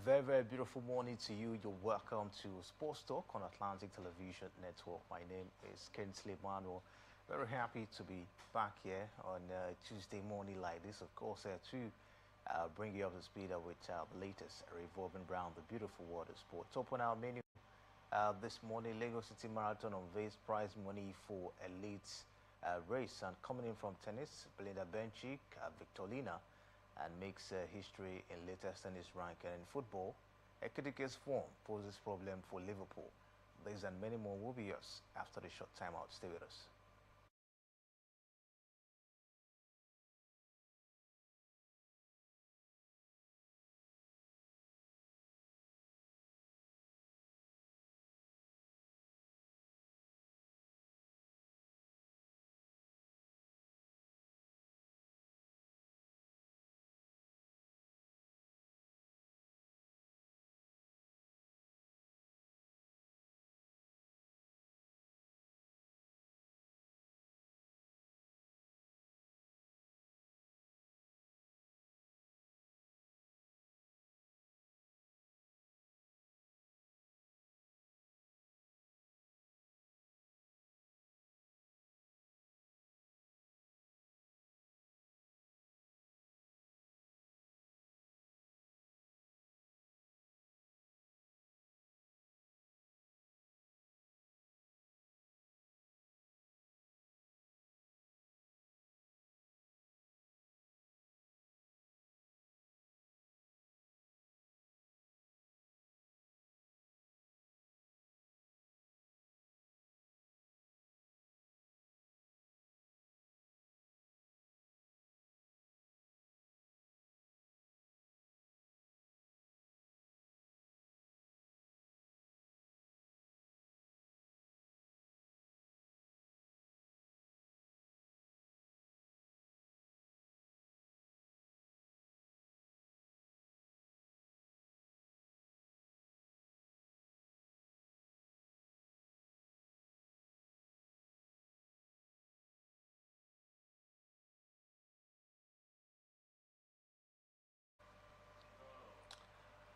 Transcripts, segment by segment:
very beautiful morning to you. You're welcome to Sports Talk on Atlantic Television Network. My name is Kensley Manuel. Very happy to be back here on Tuesday morning like this, of course, to bring you up to speed with the latest revolving around the beautiful world of sport. Top on our menu this morning, Lagos City Marathon unveils prize money for elite race. And coming in from tennis, Belinda Bencic, Victorina, and makes history in latest tennis rank. And in football, Ekitike's form poses problem for Liverpool. These and many more will be yours after the short time out. Stay with us.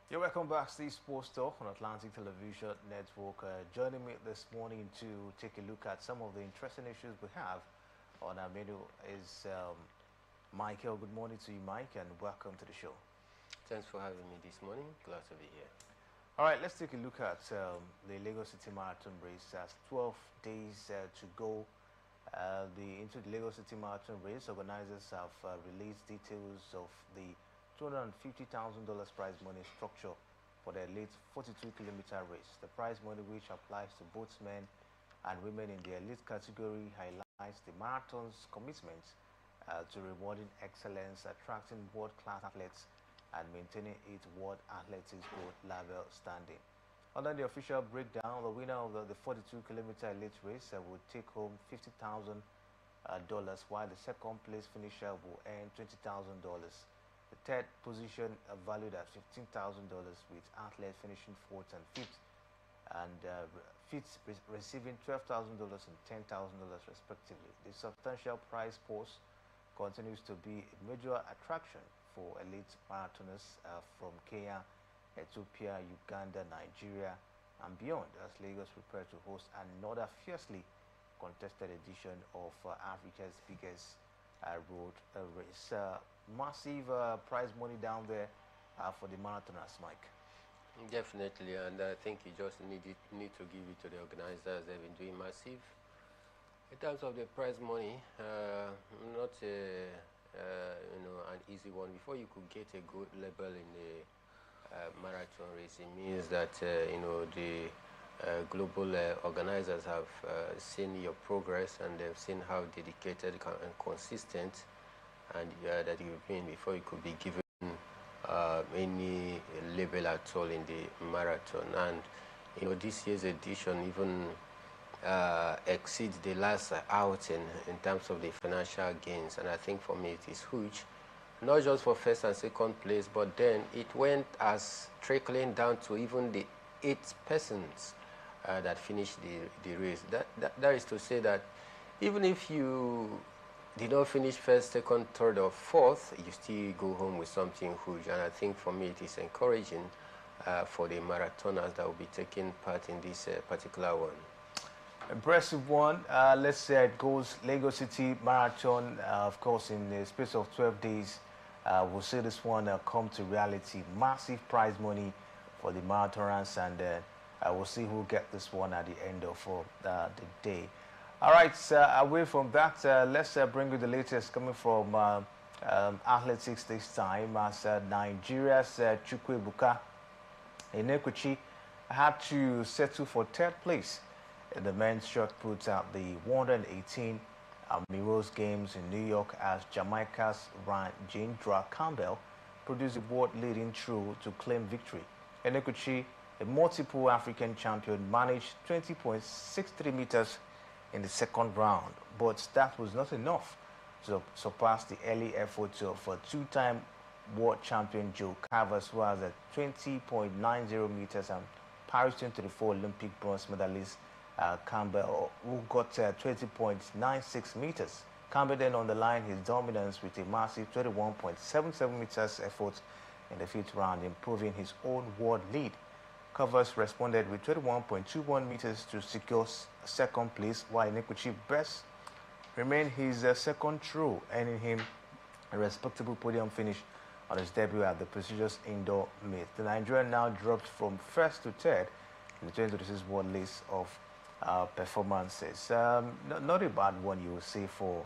You're welcome back to Sports Talk on Atlantic Television Network. Joining me this morning to take a look at some of the interesting issues we have on our menu is Michael. Good morning to you, Mike, and welcome to the show. Thanks for having me this morning. Glad to be here. All right, let's take a look at the Lagos City Marathon race. As 12 days to go into the Lagos City Marathon race, organizers have released details of the $250,000 prize money structure for the elite 42-kilometer race. The prize money, which applies to both men and women in the elite category, highlights the marathon's commitment to rewarding excellence, attracting world-class athletes, and maintaining its World Athletics Gold level standing. Under the official breakdown, the winner of the 42-kilometer elite race will take home $50,000, while the second place finisher will earn $20,000. The third position valued at $15,000, with athletes finishing fourth and fifth, and fifth receiving $12,000 and $10,000 respectively. The substantial prize purse continues to be a major attraction for elite marathoners from Kenya, Ethiopia, Uganda, Nigeria, and beyond, as Lagos prepares to host another fiercely contested edition of Africa's biggest road race. Massive prize money down there for the marathoners, Mike. Definitely, and I think you just need to give it to the organizers. They've been doing massive. In terms of the prize money, not an easy one. Before you could get a good level in the marathon race, it means that the global organizers have seen your progress, and they've seen how dedicated and consistent and that you've been before you could be given any level at all in the marathon. And this year's edition even exceeds the last outing in terms of the financial gains, and I think for me it is huge, not just for first and second place, but then it went as trickling down to even the 8 persons that finished the race. That is to say that even if you did not finish first, second, third, or fourth, you still go home with something huge. And I think for me it is encouraging for the marathoners that will be taking part in this particular one. Impressive one. Let's say it goes Lagos City Marathon, of course, in the space of 12 days. We'll see this one come to reality. Massive prize money for the marathoners, and we'll see who get this one at the end of the day. All right, away from that, let's bring you the latest coming from athletics this time, as Nigeria's Chukwuebuka Enekuchi had to settle for third place in the men's shot put at the 118 Heroes Games in New York, as Jamaica's Ryan Jindra Campbell produced a world-leading throw to claim victory. Enekuchi, a multiple African champion, managed 20.63 meters in the second round, but that was not enough to surpass the early efforts of two-time world champion Joe Carvers, who has a 20.90 meters, and Paris 2024 Olympic bronze medalist Campbell, who got 20.96 meters. Campbell then underlined his dominance with a massive 21.77 meters effort in the fifth round, improving his own world lead. Covers responded with 21.21 meters to secure second place, while Enekuchi best remained his second throw, earning him a respectable podium finish on his debut at the prestigious indoor meet. The Nigerian now dropped from first to third in the 2026 world list of performances. Not a bad one, you will see, for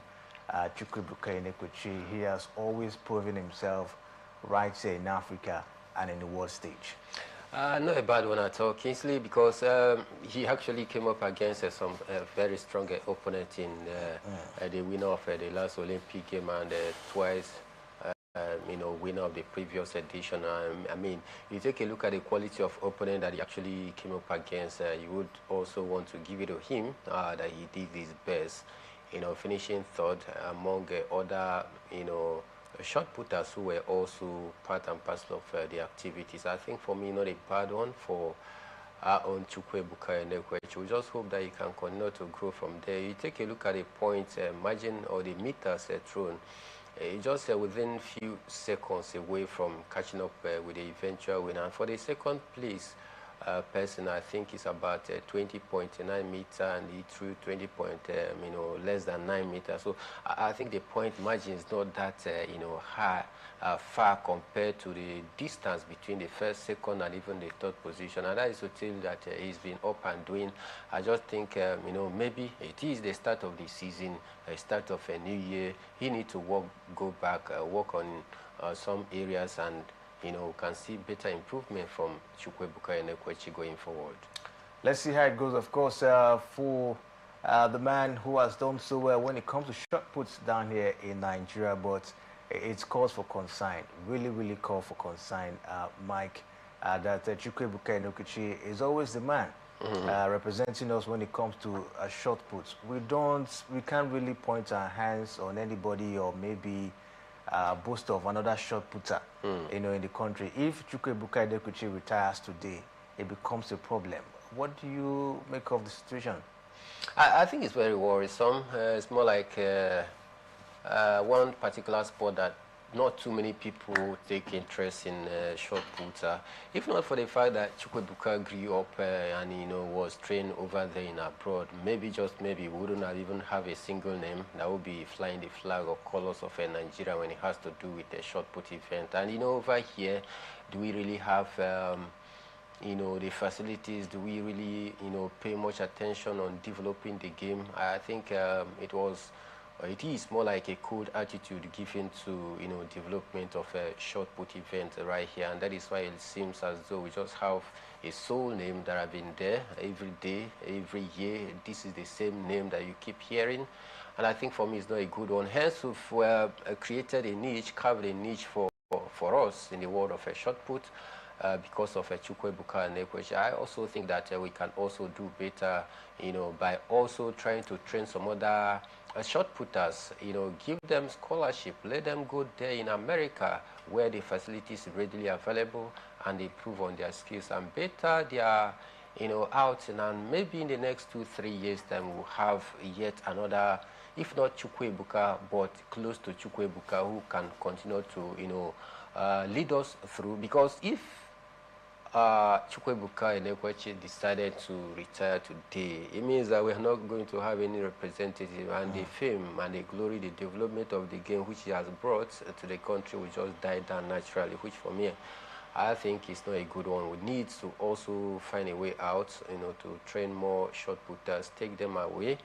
Chukwuebuka Enekuchi. He has always proven himself right here in Africa and in the world stage. Not a bad one at all, Kingsley, because he actually came up against some very strong opponent in the winner of the last Olympic game, and twice winner of the previous edition. I mean, you take a look at the quality of opponent that he actually came up against, you would also want to give it to him that he did his best, finishing third among other, shot putters who were also part and parcel of the activities. I think for me, not a bad one for our own Chukwuebuka Enekuchi. We just hope that he can continue to grow from there. You take a look at the points margin or the meters thrown. Just within few seconds away from catching up with the eventual winner. And for the second place person, I think it's about 20.9 meter, and he threw 20 less than 9 meters. So I think the point margin is not that high, far compared to the distance between the first, second, and even the third position. And that is to tell you that he's been up and doing. I just think maybe it is the start of the season, the start of a new year. He needs to go back, work on some areas, and can see better improvement from Chukwuebuka Enekuchi going forward. Let's see how it goes, of course, for the man who has done so well when it comes to shot puts down here in Nigeria, but it's cause for concern, really call for concern, Mike, that Chukwuebuka Enekuchi is always the man representing us when it comes to shot puts. We can't really point our hands on anybody, or maybe boast of another shot putter, in the country. If Chukwuebuka Enekuchi retires today, it becomes a problem. What do you make of the situation? I think it's very worrisome. It's more like one particular sport that not too many people take interest in shot putter. If not for the fact that Chukwuebuka grew up and was trained over there in abroad, maybe we wouldn't have even have a single name that would be flying the flag or colors of Nigeria when it has to do with the shot put event. And over here, do we really have the facilities? Do we really pay much attention on developing the game? I think it is more like a cold attitude given to development of a shot put event right here, and that is why it seems as though we just have a sole name that have been there every day, every year. This is the same name that you keep hearing, and I think for me it's not a good one. Hence, we've created a niche, carved a niche for us in the world of a shot put. Because of Chukwuebuka Enekuchi. I also think that we can also do better, by also trying to train some other shot putters, give them scholarship, let them go there in America where the facilities are readily available, and improve on their skills and better their, out. And maybe in the next 2-3 years time, we'll have yet another, if not Chukwuebuka, but close to Chukwuebuka, who can continue to, lead us through. Because if Chukwuebuka Enekwechi decided to retire today, it means that we are not going to have any representative, and the fame and the glory, the development of the game which he has brought to the country will just die down naturally, which for me, I think is not a good one. We need to also find a way out, to train more shot putters, take them away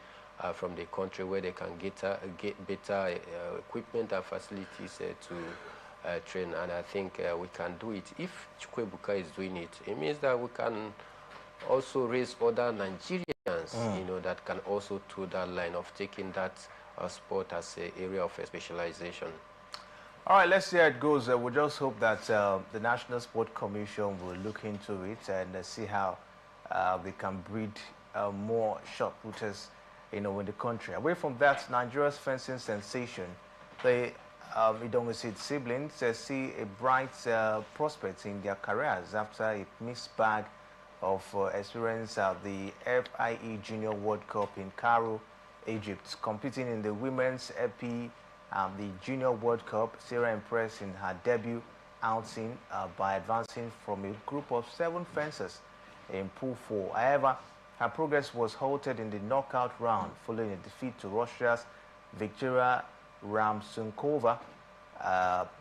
from the country where they can get better equipment and facilities to train, and I think we can do it. If Chukwuebuka is doing it, it means that we can also raise other Nigerians, that can also do that line of taking that sport as an area of specialization. All right, let's see how it goes. We just hope that the National Sport Commission will look into it and see how they can breed more shot putters, in the country. Away from that, Nigeria's fencing sensation, the Idongosit siblings see a bright prospect in their careers after a mixed bag of experience at the FIE Junior World Cup in Cairo, Egypt. Competing in the women's EP the Junior World Cup, Sarah impressed in her debut outing by advancing from a group of 7 fencers in Pool 4. However, her progress was halted in the knockout round following a defeat to Russia's Victoria Ramsunkova.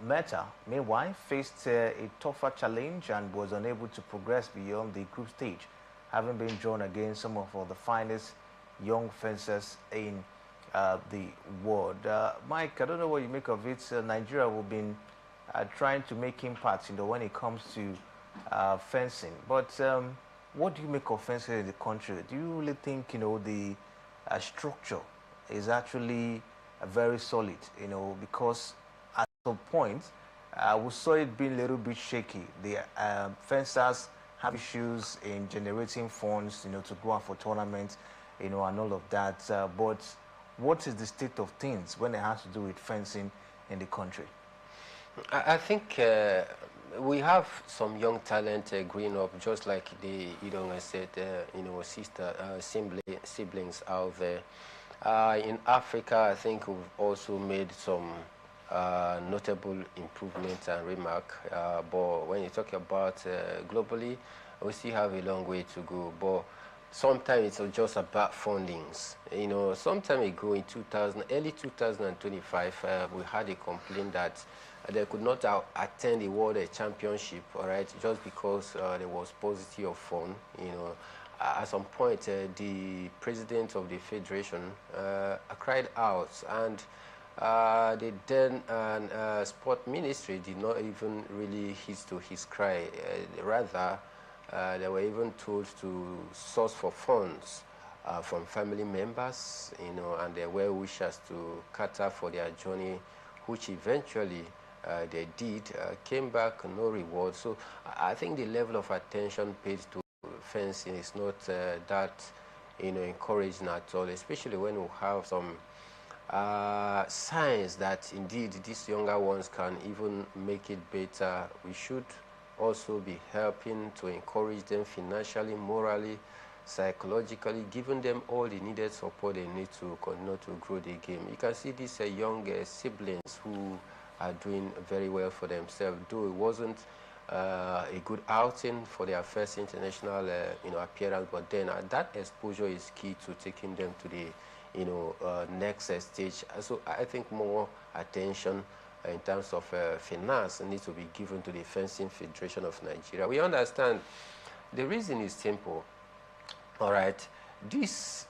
Meta, meanwhile, faced a tougher challenge and was unable to progress beyond the group stage, having been drawn against some of the finest young fencers in the world. Mike, I don't know what you make of it. Nigeria will be trying to make impact, when it comes to fencing. But what do you make of fencing in the country? Do you really think, the structure is actually very solid, because at some point, we saw it being a little bit shaky. The fencers have issues in generating funds, to go out for tournaments, and all of that. But what is the state of things when it has to do with fencing in the country? I think we have some young talent growing up, just like the Idonga said, siblings out there. In Africa, I think we've also made some notable improvements and remark. But when you talk about globally, we still have a long way to go. But sometimes it's just about fundings. Some time ago in early 2025, we had a complaint that they could not attend the World Championship, all right, just because there was paucity of fund. At some point, the president of the federation cried out, and the then sport ministry did not even really heed to his cry. Rather, they were even told to source for funds from family members, and their well-wishers to cater for their journey, which eventually they did, came back no reward. So I think the level of attention paid to fencing is not that encouraging at all, especially when we have some signs that indeed these younger ones can even make it better. We should also be helping to encourage them financially, morally, psychologically, giving them all the needed support they need to continue to grow the game. You can see these young siblings who are doing very well for themselves, though it wasn't a good outing for their first international appearance, but then that exposure is key to taking them to the next stage. So I think more attention in terms of finance needs to be given to the Fencing Federation of Nigeria. We understand the reason is simple. All right, this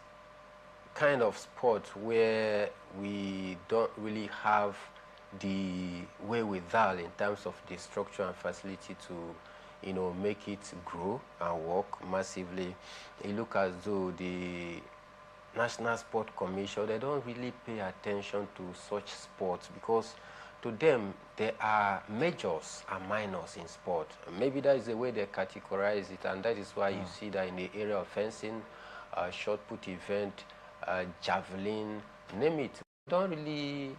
kind of sport where we don't really have the wherewithal in terms of the structure and facility to make it grow and work massively, it looks as though the National Sport Commission, they don't really pay attention to such sports, because to them there are majors and minors in sport. Maybe that is the way they categorize it, and that is why you see that in the area of fencing, shot put event, javelin, name it, don't really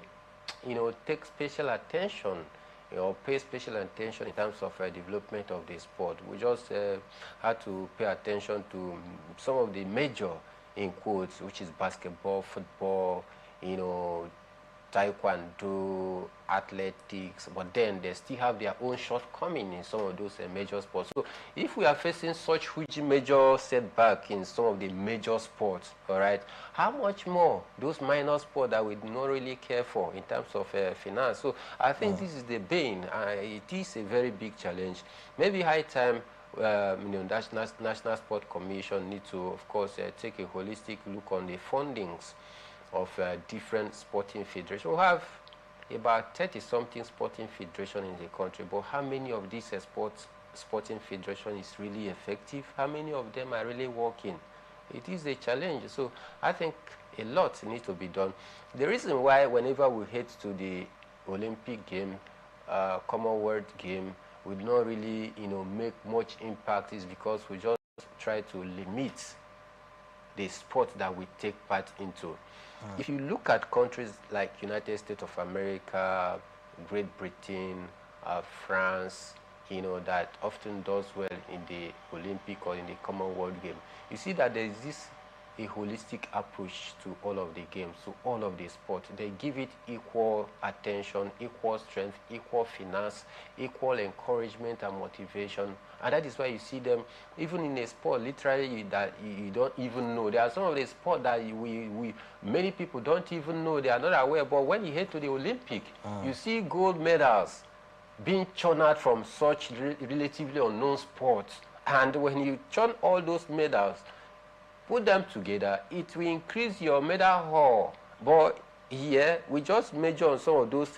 take special attention or pay special attention in terms of development of the sport. We just had to pay attention to some of the major, in quotes, which is basketball, football, taekwondo, athletics, but then they still have their own shortcoming in some of those major sports. So if we are facing such huge major setback in some of the major sports, all right, how much more those minor sports that we do not really care for in terms of finance? So I think this is the bane. It is a very big challenge. Maybe high time National Sport Commission need to, of course, take a holistic look on the fundings of different sporting federations. We have about 30-something sporting federations in the country, but how many of these sporting federations is really effective? How many of them are really working? It is a challenge. So I think a lot needs to be done. The reason why whenever we head to the Olympic game, Commonwealth game, we do not really, make much impact is because we just try to limit the sport that we take part into. If you look at countries like United States of America, Great Britain, France, that often does well in the Olympic or in the Commonwealth game, you see that there is this a holistic approach to all of the games, to all of the sports. They give it equal attention, equal strength, equal finance, equal encouragement and motivation. And that is why you see them, even in a sport, literally, that you don't even know. There are some of the sports that many people don't even know, they are not aware. But when you head to the Olympic, you see gold medals being churned out from such relatively unknown sports. And when you churn all those medals, put them together, it will increase your medal haul. But here, we just measure on some of those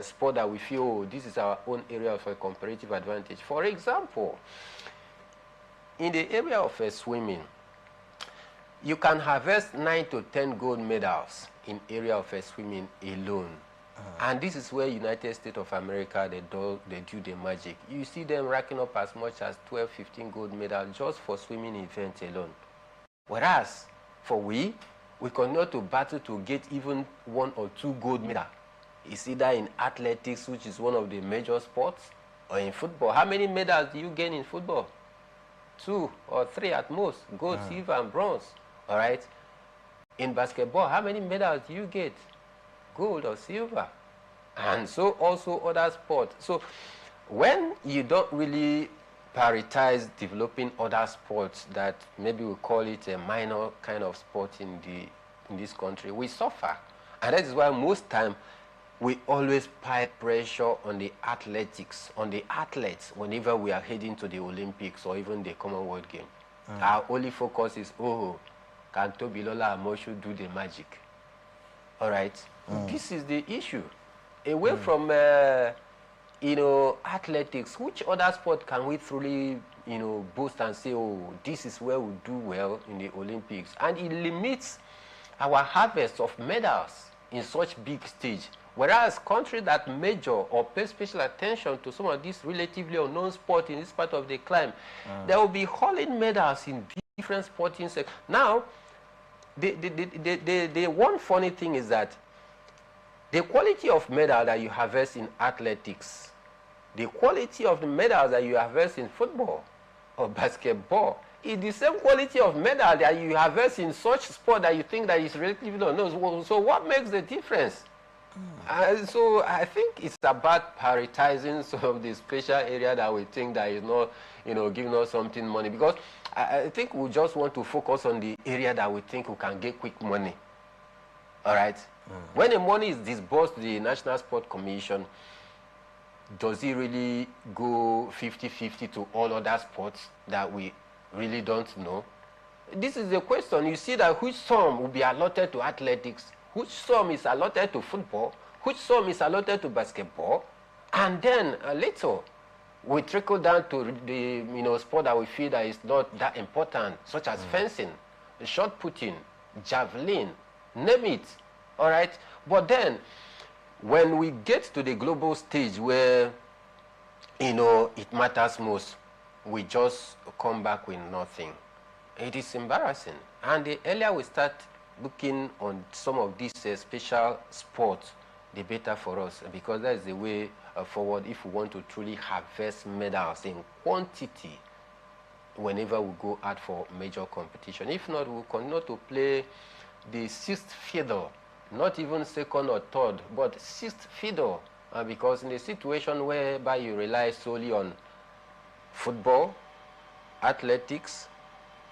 sports that we feel, oh, this is our own area of a comparative advantage. For example, in the area of swimming, you can harvest 9 to 10 gold medals in area of swimming alone. And this is where United States of America, they do the magic. You see them racking up as much as 12, 15 gold medals just for swimming events alone. Whereas, for we continue to battle to get even 1 or 2 gold medals. It's either in athletics, which is one of the major sports, or in football. How many medals do you gain in football? 2 or 3 at most. Gold, silver, and bronze. All right? In basketball, how many medals do you get? Gold or silver. And so also other sports. So when you don't really prioritize developing other sports that maybe we call it a minor kind of sport in this country, we suffer. And that is why most time we always pile pressure on the athletics, on the athletes whenever we are heading to the Olympics or even the Commonwealth game. Our only focus is, oh, can Tobilola Amoshu do the magic? All right? This is the issue. Away from athletics, which other sport can we truly, boast and say, oh, this is where we do well in the Olympics? And it limits our harvest of medals in such big stage. Whereas countries that major or pay special attention to some of these relatively unknown sports in this part of the climb, they will be hauling medals in different sporting sectors. Now, the one funny thing is that the quality of medal that you harvest in athletics, the quality of the medals that you harvest in football or basketball is the same quality of medal that you harvest in such sport that you think that is relatively unknown. So what makes the difference? So I think it's about prioritizing some of the special area that we think that is not, giving us something money. Because I think we just want to focus on the area that we think we can get quick money. All right? When the money is disbursed to the National Sport Commission, does it really go 50-50 to all other sports that we really don't know? This is the question. You see that which sum will be allotted to athletics, which sum is allotted to football, which sum is allotted to basketball, and then a little we trickle down to the sport that we feel that is not that important, such as fencing, shot putting, javelin, name it. All right? But then, when we get to the global stage where, it matters most, we just come back with nothing. It is embarrassing. And the earlier we start looking on some of these special sports, the better for us, because that is the way forward if we want to truly harvest medals in quantity whenever we go out for major competition. If not, we'll continue to play the sixth fiddle not even second or third, but sixth fiddle. Because in a situation whereby you rely solely on football, athletics,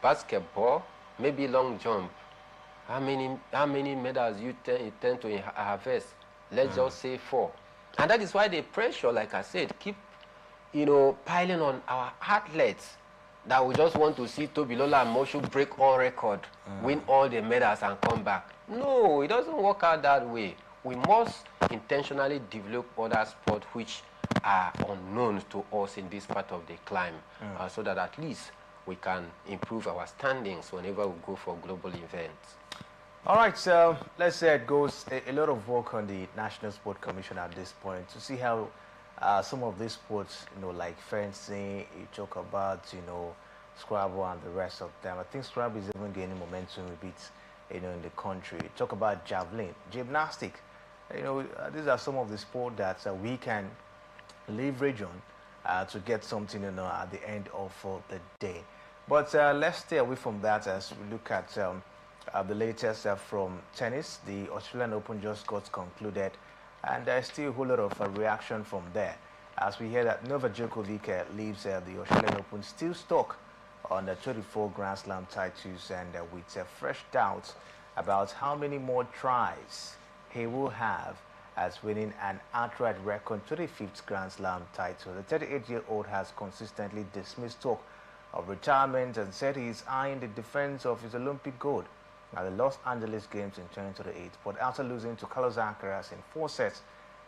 basketball, maybe long jump, how many medals you tend to harvest? Let's just say 4. And that is why the pressure, like I said, keep piling on our athletes, that we just want to see Tobilola and Moshu break all record, win all the medals and come back. No, it doesn't work out that way. We must intentionally develop other sports which are unknown to us in this part of the climb, so that at least we can improve our standings whenever we go for global events. All right, so let's say it goes a lot of work on the National Sport Commission at this point to see how some of these sports, like fencing, you talk about, Scrabble and the rest of them. I think Scrabble is even gaining momentum a bit, in the country. You talk about javelin, gymnastic. These are some of the sports that we can leverage on to get something, at the end of the day. But let's stay away from that as we look at the latest from tennis. The Australian Open just got concluded, and there's still a whole lot of reaction from there. As we hear that Novak Djokovic leaves the Australian Open still stuck on the 24 Grand Slam titles, and with fresh doubts about how many more tries he will have as winning an outright record 25th Grand Slam title. The 38-year-old has consistently dismissed talk of retirement and said he is eyeing the defense of his Olympic gold at the Los Angeles Games in 2028. But after losing to Carlos Alcaraz in 4 sets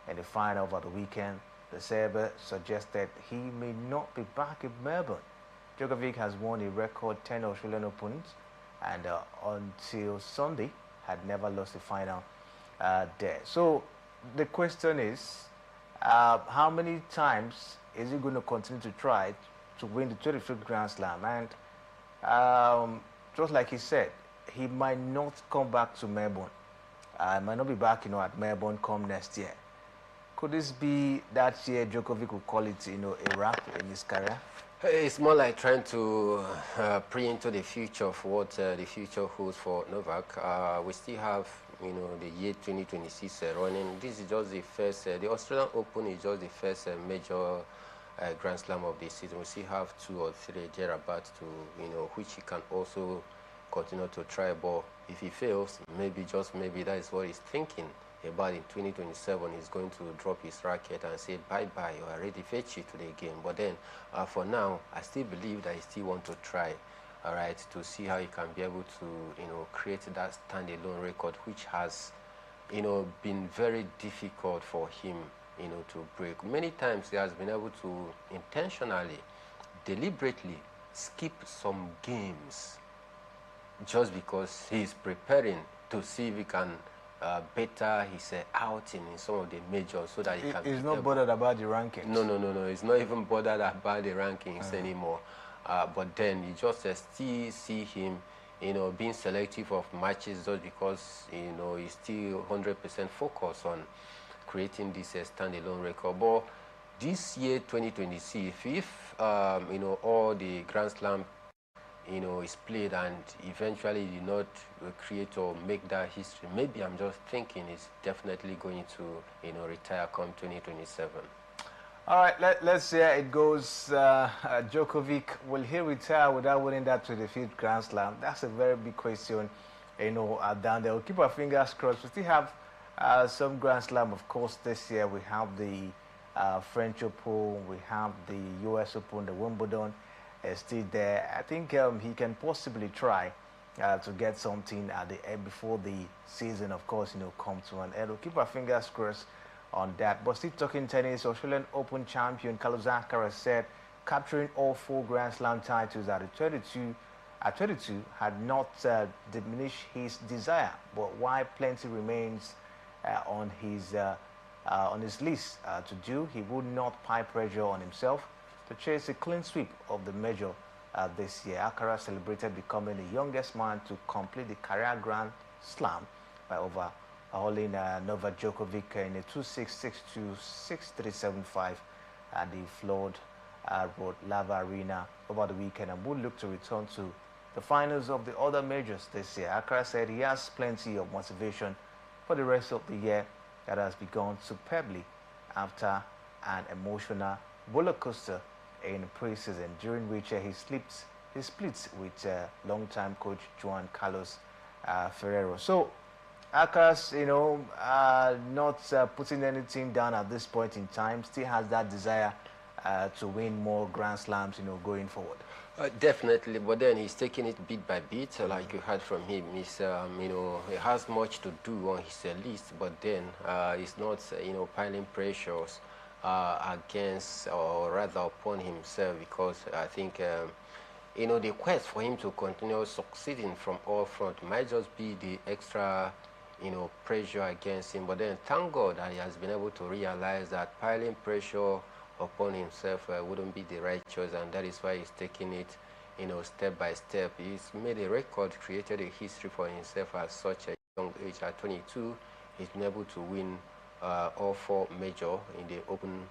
in the final over the weekend, the Serb suggested he may not be back in Melbourne. Djokovic has won a record 10 Australian Opens, and until Sunday had never lost a final there. So the question is, how many times is he going to continue to try to win the 25th Grand Slam? And just like he said, he might not come back to Melbourne. Might not be back, at Melbourne come next year. Could this be that year Djokovic will call it, a wrap in his career? It's more like trying to pre into the future for what the future holds for Novak. We still have, the year 2026 running. This is just the first. The Australian Open is just the first major Grand Slam of the season. We still have 2 or 3 thereabouts to, which he can also continue to try. But if he fails, maybe, just maybe, that is what he's thinking about. In 2027, he's going to drop his racket and say bye-bye, or already fetch you to the game. But then, for now, I still believe that he still want to try, all right, to see how he can be able to, create that standalone record, which has, been very difficult for him, to break. Many times he has been able to intentionally, deliberately skip some games just because he's preparing to see if he can better his outing in some of the majors, so that he can. He's not bothered about the rankings. No. He's not even bothered about the rankings anymore. But then you just still see him, being selective of matches just because, he's still 100% focused on creating this standalone record. But this year, 2026, if all the Grand Slam is played and eventually did not create or make that history, maybe I'm just thinking he's definitely going to, retire come 2027. All right, let's see how it goes. Djokovic, will he retire without winning that 25th Grand Slam? That's a very big question, down there. We'll keep our fingers crossed. We still have some Grand Slam, of course, this year. We have the French Open, we have the US Open, the Wimbledon. Still there. I think he can possibly try to get something at the end before the season, of course, come to an end. We'll keep our fingers crossed on that. But still talking tennis, Australian Open champion Carlos Alcaraz said capturing all 4 Grand Slam titles at 22 had not diminished his desire, but while plenty remains on his list to do, he would not pile pressure on himself to chase a clean sweep of the major this year. Alcaraz celebrated becoming the youngest man to complete the career Grand Slam by overhauling Novak Djokovic in a 2-6, 6-2, 6-3, 7-5 at the Floyd Road Lava Arena over the weekend, and would look to return to the finals of the other majors this year. Alcaraz said he has plenty of motivation for the rest of the year that has begun superbly after an emotional roller coaster in pre-season, during which he splits with long-time coach Juan Carlos Ferrero. So, Akas, not putting anything down at this point in time, still has that desire to win more Grand Slams, going forward. Definitely, but then he's taking it bit by bit, like you heard from him. He's, he has much to do on his list, but then he's not, piling pressures against, or rather upon himself, because I think, the quest for him to continue succeeding from all front might just be the extra, pressure against him. But then thank God that he has been able to realize that piling pressure upon himself wouldn't be the right choice, and that is why he's taking it, step by step. He's made a record, created a history for himself at such a young age. At 22, he's been able to win all 4 major in the Open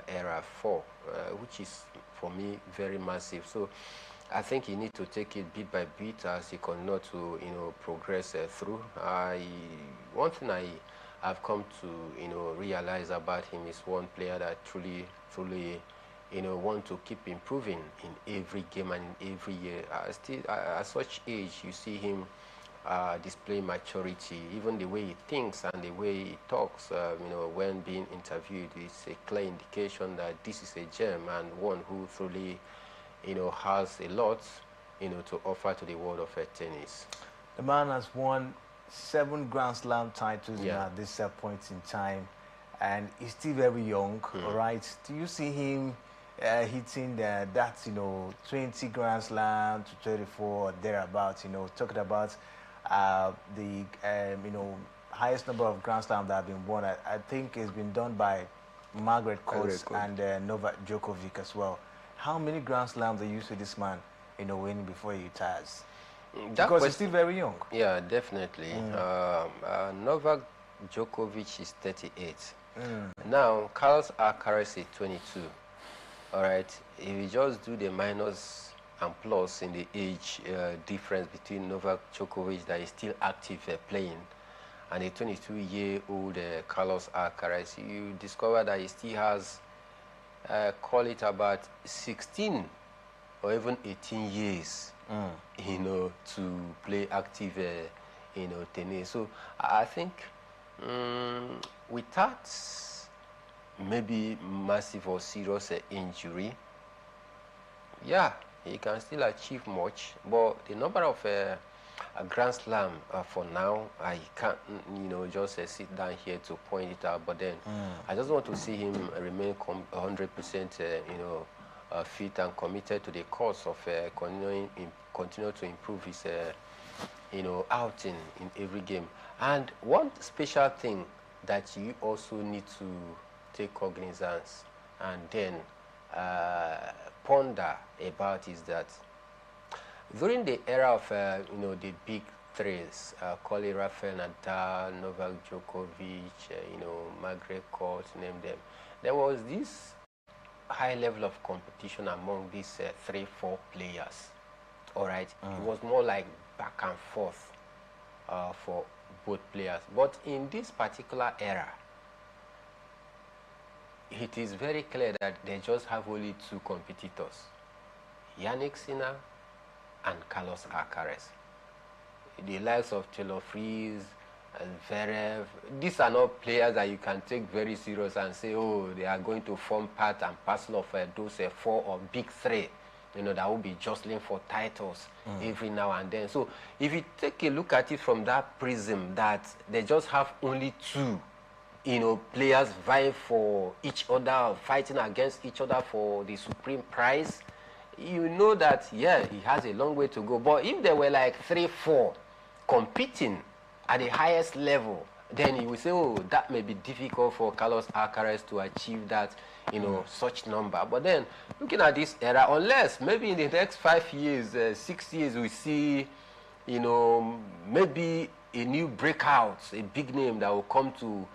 era 4, which is for me very massive. So I think he needs to take it bit by bit as he continues to, progress through. One thing I've come to, realize about him is one player that truly, want to keep improving in every game and in every year. Still, at such age, you see him display maturity, even the way he thinks and the way he talks, when being interviewed, it's a clear indication that this is a gem and one who truly, has a lot, to offer to the world of tennis. The man has won 7 Grand Slam titles at this point in time, and he's still very young. All right, do you see him hitting that 20 Grand Slam to 34 or thereabouts? Talking about the highest number of Grand Slams that have been won. I think it's been done by Margaret Court and Novak Djokovic as well. How many Grand Slams do you see this man winning before he retires? Because he's still very young. Yeah, definitely. Novak Djokovic is 38. Now, Carlos Alcaraz is 22. All right. If you just do the minus and plus in the age difference between Novak Djokovic that is still active playing and a 22-year-old Carlos Alcaraz, you discover that he still has, call it about 16 or even 18 years, to play active, tennis. So I think without maybe massive or serious injury, yeah, he can still achieve much. But the number of a Grand Slam for now, I can't, just sit down here to point it out. But then I just want to see him remain 100%, fit and committed to the cause of continue to improve his, outing in every game. And one special thing that you also need to take cognizance and then ponder about is that during the era of the big threes, call it Rafael Nadal, Novak Djokovic, Margaret Court, name them, there was this high level of competition among these 3-4 players. All right, it was more like back and forth for both players. But in this particular era, it is very clear that they just have only 2 competitors, Yannick Sinner and Carlos Alcaraz. The likes of Taylor Fritz and Zverev, these are not players that you can take very serious and say, oh, they are going to form part and parcel of those 4 or big 3, that will be jostling for titles every now and then. So if you take a look at it from that prism, that they just have only 2, players vying for each other, fighting against each other for the supreme prize, you know that, yeah, he has a long way to go. But if there were like 3-4 competing at the highest level, then you will say, oh, that may be difficult for Carlos Alcaraz to achieve that, such number. But then, looking at this era, unless maybe in the next 5 years, 6 years, we see, maybe a new breakout, a big name that will come to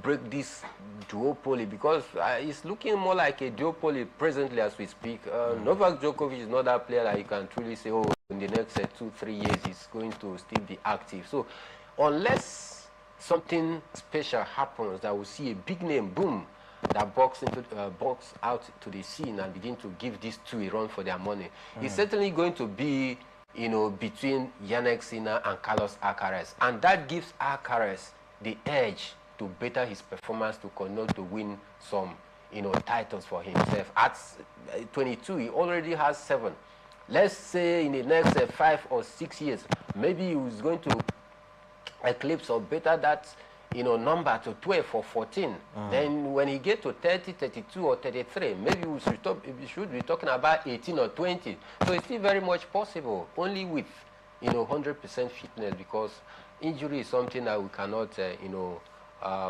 break this duopoly, because it's looking more like a duopoly presently as we speak. Novak Djokovic is not that player that you can truly say, oh, in the next 2-3 years he's going to still be active. So unless something special happens, that we see a big name, boom, that box out to the scene and begin to give these two a run for their money. It's certainly going to be, between Yannick Sinner and Carlos Alcaraz, and that gives Alcaraz the edge to better his performance, to continue to win some, titles for himself. At 22, he already has 7. Let's say in the next 5 or 6 years, maybe he's going to eclipse or better that, number to 12 or 14. Then when he get to 30, 32 or 33, maybe we should be talking about 18 or 20. So it's still very much possible, only with, 100% fitness, because injury is something that we cannot,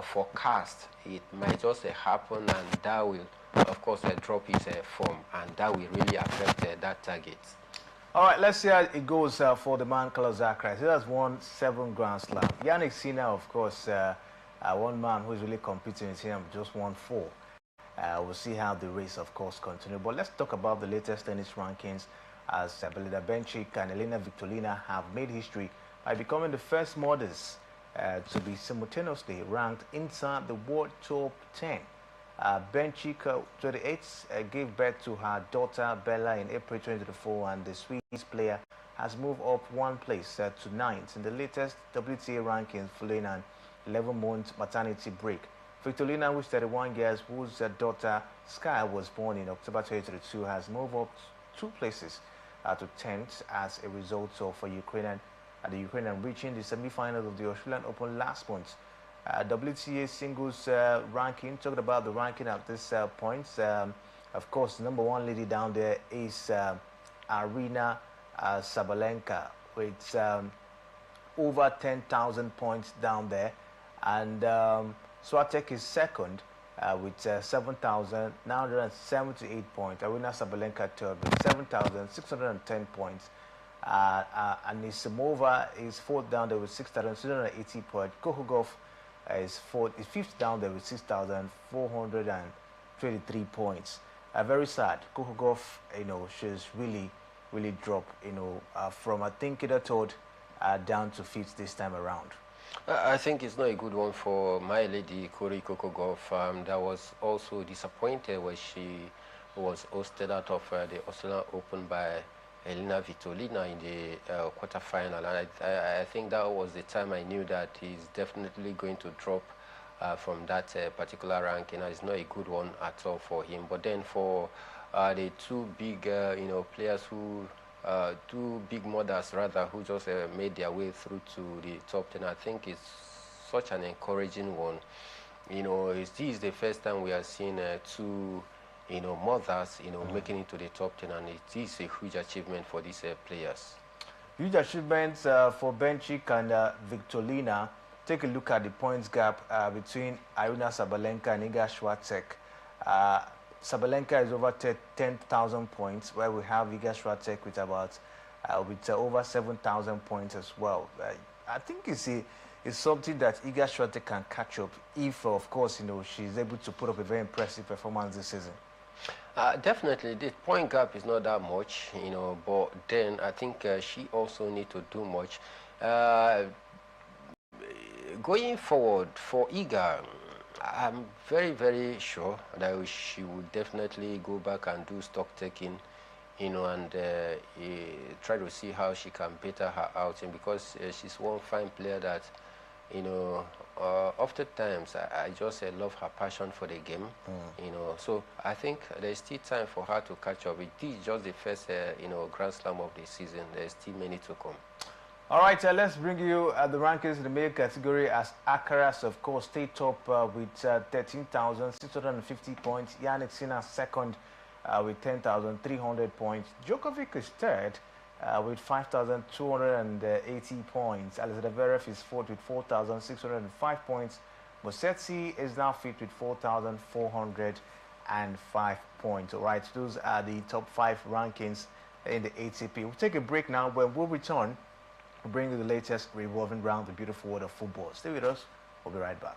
forecast. It might just happen, and that will, of course, drop his form, and that will really affect that target. All right, let's see how it goes for the man Carlos Alcaraz. He has won 7 Grand Slam. Yannick Sinner, of course, one man who's really competing with him, just won 4. We'll see how the race, of course, continues. But let's talk about the latest tennis rankings, as Belinda Bencic and Elena Svitolina have made history by becoming the first models to be simultaneously ranked inside the world top 10. Bencic, 28, gave birth to her daughter Bella in April 2024, and the Swedish player has moved up 1 place to 9th in the latest WTA rankings following an 11-month maternity break. Victorina, who's 31 years, whose daughter Sky was born in October 2022, has moved up 2 places to 10th as a result of the Ukrainian reaching the semi-finals of the Australian Open last month. WTA singles ranking, talking about the ranking at this point, of course, number 1 lady down there is Arina Sabalenka with over 10,000 points down there, and Swiatek is second with 7,978 points. Arina Sabalenka third with 7,610 points. Anisimova is fourth down there with 6,680 points. Kokogov is fifth down there with 6,423 points. Very sad. Kokogov, she's really dropped, from I think either third down to fifth this time around. I think it's not a good one for my lady Kori Kokogov. That was also disappointed when she was hosted out of the Australian Open by Elena Svitolina in the quarterfinal, and I think that was the time I knew that he's definitely going to drop from that particular ranking. It's not a good one at all for him. But then for the 2 big, players who, 2 big mothers rather, who just made their way through to the top 10, I think it's such an encouraging one. This is the first time we are seeing 2 mothers, making it to the top 10, and it is a huge achievement for these players. Huge achievements for Bencic and Victorina. Take a look at the points gap between Arina Sabalenka and Iga Swiatek. Sabalenka is over 10,000 points, where we have Iga Swiatek with about over 7,000 points as well. I think it's something that Iga Swiatek can catch up if, of course, she's able to put up a very impressive performance this season. Definitely, the point gap is not that much, but then I think she also needs to do much. Going forward for Iga, I'm very, very sure that she will definitely go back and do stock taking, and try to see how she can better her outing, because she's one fine player that, oftentimes I just love her passion for the game, so I think there's still time for her to catch up. It is just the first, Grand Slam of the season. There's still many to come. All right, let's bring you the rankings in the male category, as Alcaraz, of course, stayed top with 13,650 points. Yannick Sinner second with 10,300 points. Djokovic is third with 5,280 points. Alexander Zverev is fourth with 4,605 points. Musetti is now fifth with 4,405 points. All right, those are the top 5 rankings in the ATP. We'll take a break now. When we'll return, we'll bring you the latest revolving around the beautiful world of football. Stay with us. We'll be right back.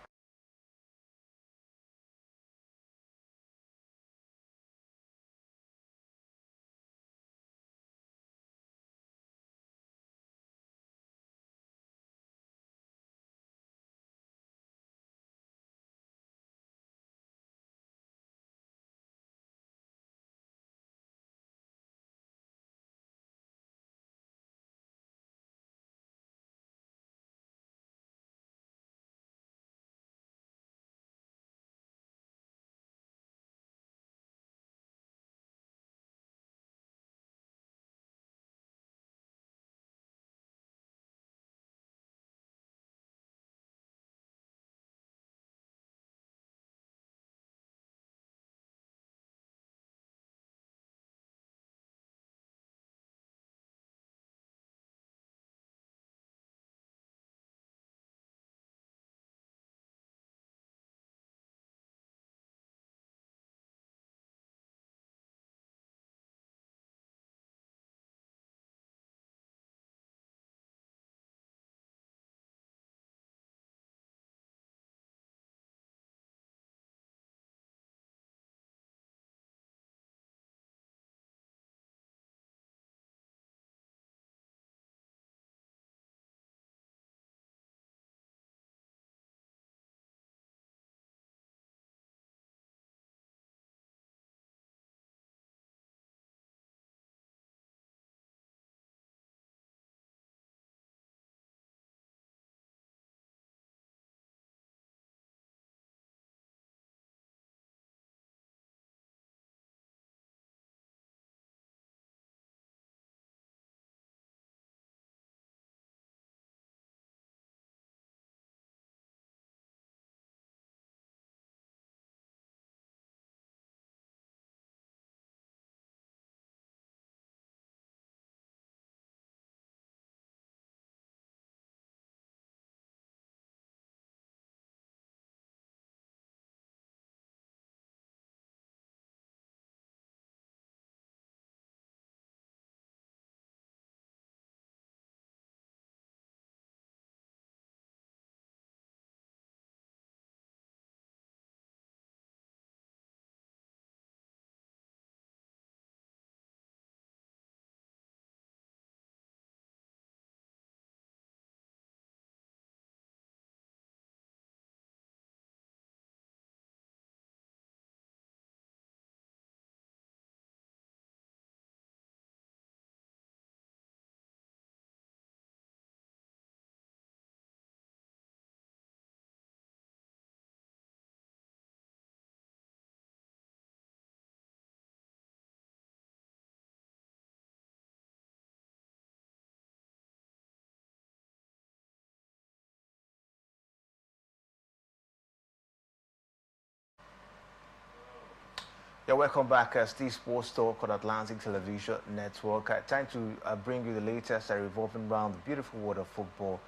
Yeah, welcome back. Steve Sports Talk on Atlantic Television Network. Time to bring you the latest revolving around the beautiful world of football.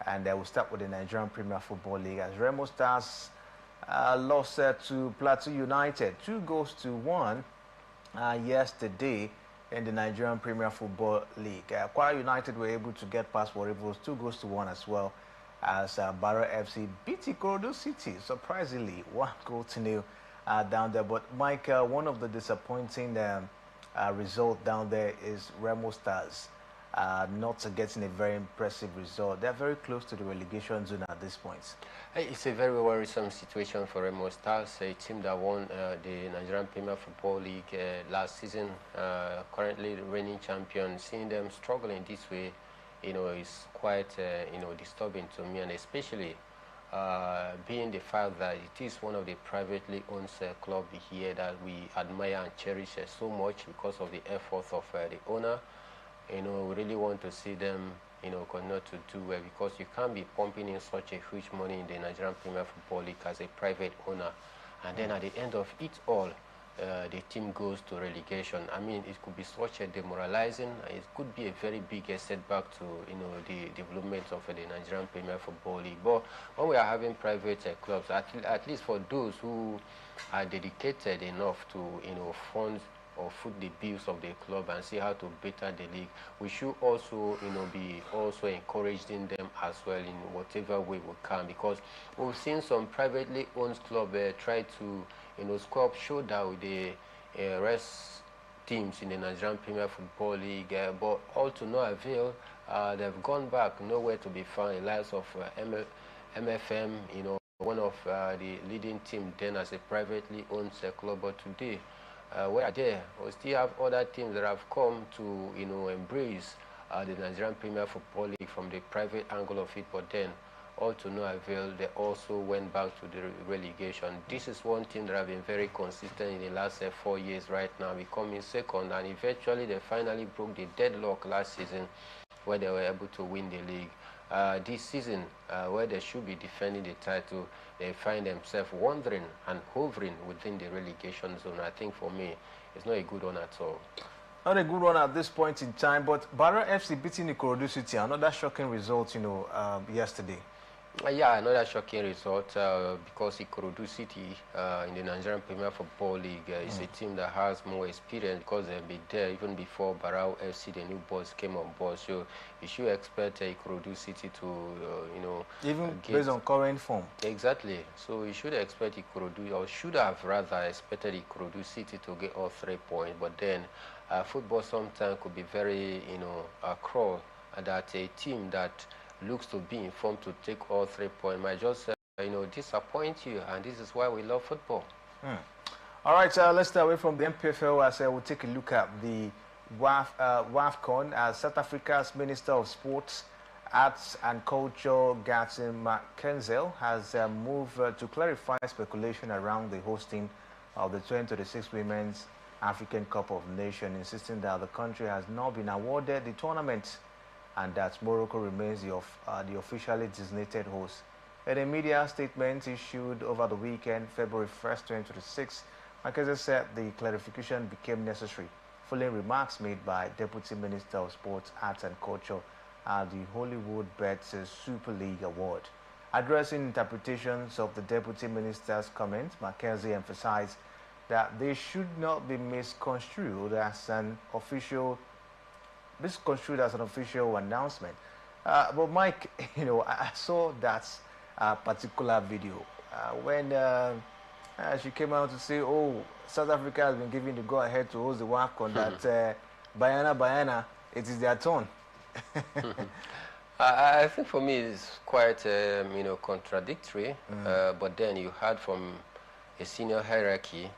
And we'll start with the Nigerian Premier Football League as Remo Stars lost to Plateau United 2-1 yesterday in the Nigerian Premier Football League. Kwara United were able to get past Warri Wolves 2-1 as well as Barrow FC beat Ikorodu City surprisingly 1-0 down there. But Mike, one of the disappointing result down there is Remo Stars not getting a very impressive result. They're very close to the relegation zone at this point. It's a very worrisome situation for Remo Stars, a team that won the Nigerian Premier Football League last season, currently the reigning champion. Seeing them struggling this way, is quite, disturbing to me, and especially being the fact that it is one of the privately owned clubs here that we admire and cherish so much because of the efforts of the owner. We really want to see them, continue to do well, because you can't be pumping in such a huge money in the Nigerian Premier Football League as a private owner, and then at the end of it all, the team goes to relegation. I mean, it could be such a demoralizing. It could be a very big setback to the development of the Nigerian Premier Football League. But when we are having private clubs, at least for those who are dedicated enough to fund or foot the bills of the club and see how to better the league, we should also be also encouraging them as well in whatever way we can, because we've seen some privately owned clubs try to square up shoulder with the rest teams in the Nigerian Premier Football League, but all to no avail. They've gone back, nowhere to be found. The likes of MFM, one of the leading team then as a privately owned club, but today where there we still have other teams that have come to embrace the Nigerian Premier Football League from the private angle of it, but then all to no avail. They also went back to the relegation. This is one team that have been very consistent in the last 4 years right now, becoming second, and eventually they finally broke the deadlock last season where they were able to win the league. This season, where they should be defending the title, they find themselves wandering and hovering within the relegation zone. I think for me, it's not a good one at all. Not a good one at this point in time, but Barrow FC beating Ikorodu City, another shocking result, yesterday. Yeah, another shocking result because Ikorodu City in the Nigerian Premier Football League is a team that has more experience, because they've been there even before Barrow FC, the new boys, came on board. So you should expect Ikorodu City to, even based on current form. Exactly. So you should expect Ikorodu, or should have rather expected Ikorodu City to get all 3 points. But then football sometimes could be very, cruel, that a team that looks to be informed to take all 3 points might just disappoint you, and this is why we love football. All right, let's stay away from the MPFL as we'll take a look at the WAFCON. South Africa's Minister of Sports, Arts and Culture, Gatsin McKenzie, has moved to clarify speculation around the hosting of the 2026 Women's African Cup of Nations, insisting that the country has not been awarded the tournament and that Morocco remains the officially designated host. In a media statement issued over the weekend, February 1st, 2026, McKenzie said the clarification became necessary following remarks made by Deputy Minister of Sports, Arts and Culture at the Hollywood Bets Super League Award. Addressing interpretations of the Deputy Minister's comments, McKenzie emphasized that they should not be misconstrued as an official announcement. But Mike, I saw that particular video when she came out to say, "Oh, South Africa has been given the go-ahead to host the WAFCON. That Bayana, it is their turn." I think for me it's quite contradictory. But then you heard from a senior hierarchy,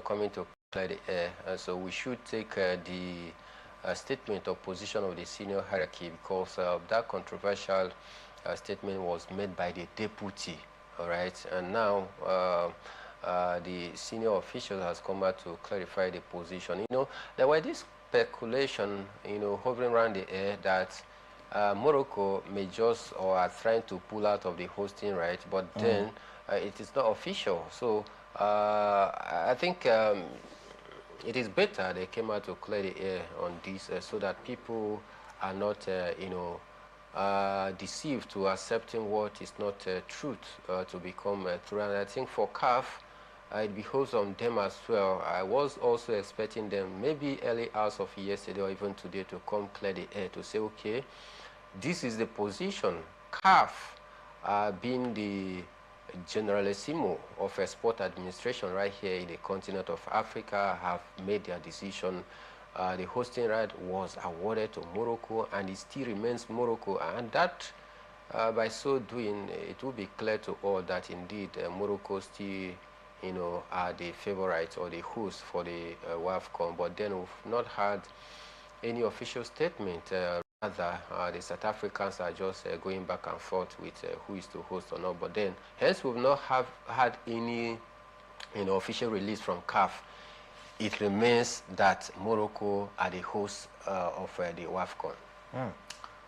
coming to clear the air, and so we should take the statement of position of the senior hierarchy, because that controversial statement was made by the deputy, all right, and now the senior official has come out to clarify the position. There were this speculation, hovering around the air that Morocco may just or are trying to pull out of the hosting right, but then it is not official. So I think it is better they came out to clear the air on this so that people are not, deceived to accepting what is not truth to become true. And I think for CAF, it behoves on them as well. I was also expecting them maybe early hours of yesterday or even today to come clear the air to say, okay, this is the position. CAF, being the Generalissimo of Sport Administration right here in the continent of Africa, have made their decision. The hosting right was awarded to Morocco, and it still remains Morocco. And that, by so doing, it will be clear to all that indeed Morocco still, are the favorites or the host for the WAFCON. But then we've not had any official statement. Rather, the South Africans are just going back and forth with who is to host or not. But then, hence, we've not had any, official release from CAF. It remains that Morocco are the hosts of the WAFCON.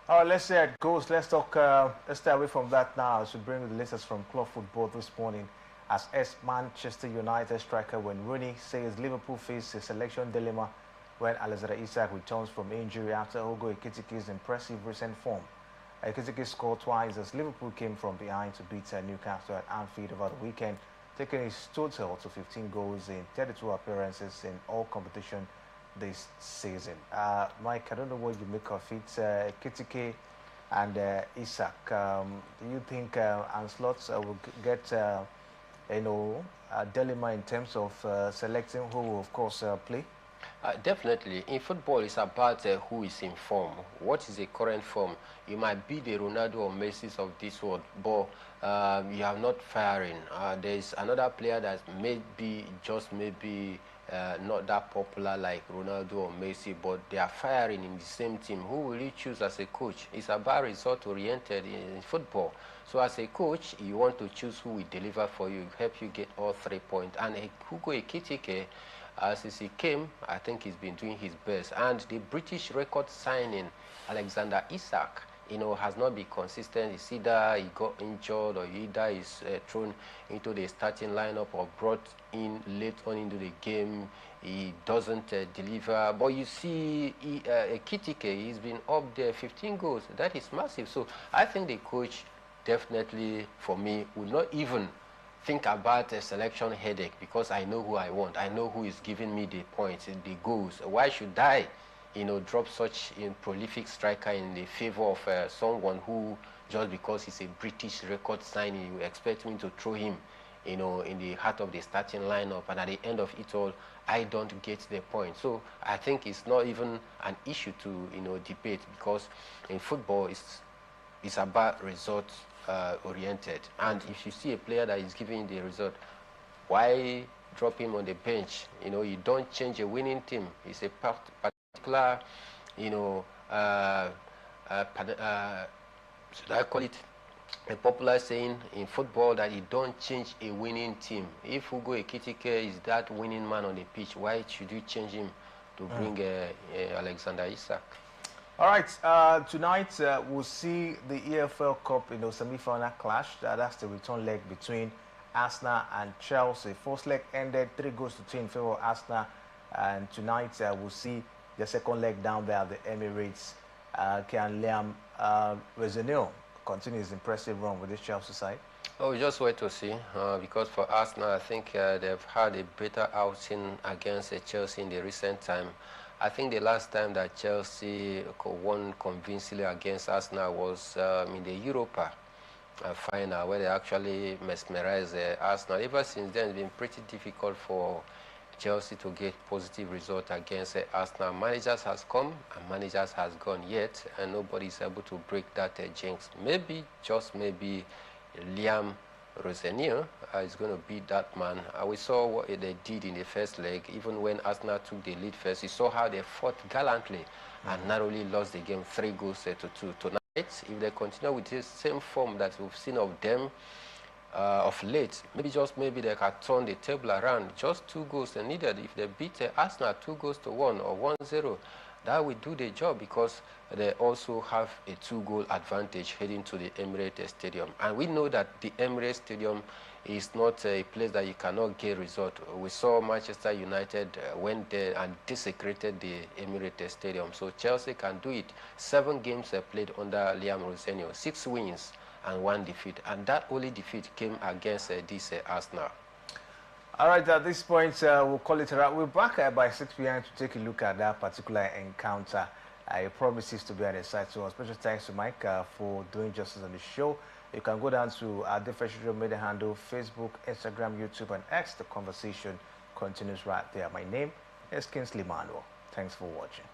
All right, let's see how it goes. Let's talk. Let's stay away from that now. As we bring the latest from club football this morning, as ex-Manchester United striker Wayne Rooney says Liverpool face a selection dilemma when Alexander Isak returns from injury after Hugo Ekitike's impressive recent form. Ekitike scored twice as Liverpool came from behind to beat Newcastle at Anfield over the weekend, taking his total to 15 goals in 32 appearances in all competition this season. Mike, I don't know what you make of it. Ekitike and Isak, do you think Ancelotti will get a dilemma in terms of selecting who will, of course, play? Definitely. In football, it's about who is in form. What is the current form? You might be the Ronaldo or Messi of this world, but you are not firing. There's another player that may be just maybe not that popular like Ronaldo or Messi, but they are firing in the same team. Who will you choose as a coach? It's about result-oriented in football. So as a coach, you want to choose who will deliver for you, help you get all 3 points. And Hugo Ekitike, since he came, I think he's been doing his best. And the British record signing, Alexander Isak, has not been consistent. It's either he got injured or either he's thrown into the starting lineup or brought in late on into the game. He doesn't deliver. But you see, Ekitike, he's been up there, 15 goals. That is massive. So I think the coach definitely, for me, will not even think about a selection headache because I know who I want. I know who is giving me the points, the goals. Why should I, drop such a prolific striker in the favor of someone who, just because he's a British record signing, you expect me to throw him, in the heart of the starting lineup, and at the end of it all, I don't get the point. So I think it's not even an issue to, debate, because in football, it's about results oriented. And if you see a player that is giving the result, why drop him on the bench? You don't change a winning team. It's a particular, should I call it a popular saying in football that you don't change a winning team. If Hugo Ekitike is that winning man on the pitch, why should you change him to bring Alexander Isak? All right, tonight we'll see the EFL Cup, semi-final clash. That's the return leg between Arsenal and Chelsea. First leg ended 3-2 in favor of Arsenal, and tonight we'll see the second leg down there at the Emirates. Can Liam Rezonil continue his impressive run with this Chelsea side? Oh, we just wait to see, because for Arsenal, I think they've had a better outing against Chelsea in the recent time. I think the last time that Chelsea won convincingly against Arsenal was in the Europa final, where they actually mesmerized Arsenal. Ever since then, it's been pretty difficult for Chelsea to get positive results against Arsenal. Managers has come and managers has gone yet, and nobody is able to break that jinx. Maybe, just maybe, Liam Rosenior is going to beat that man. We saw what they did in the first leg. Even when Arsenal took the lead first, you saw how they fought gallantly and narrowly lost the game 3-2. Tonight, if they continue with this same form that we've seen of them of late, maybe they can turn the table around. Just 2 goals are needed. If they beat Arsenal 2-1 or 1-0, that will do the job, because they also have a 2-goal advantage heading to the Emirates Stadium. And we know that the Emirates Stadium is not a place that you cannot get result. We saw Manchester United went there and desecrated the Emirates Stadium. So Chelsea can do it. 7 games played under Liam Rosenio, 6 wins and 1 defeat. And that only defeat came against this Arsenal. All right, at this point, we'll call it a wrap. We're back by 6 p.m. to take a look at that particular encounter. It promises to be an exciting one. Special thanks to Mike for doing justice on the show. You can go down to our different social media handle, Facebook, Instagram, YouTube, and X. The conversation continues right there. My name is Kingsley Manuel. Thanks for watching.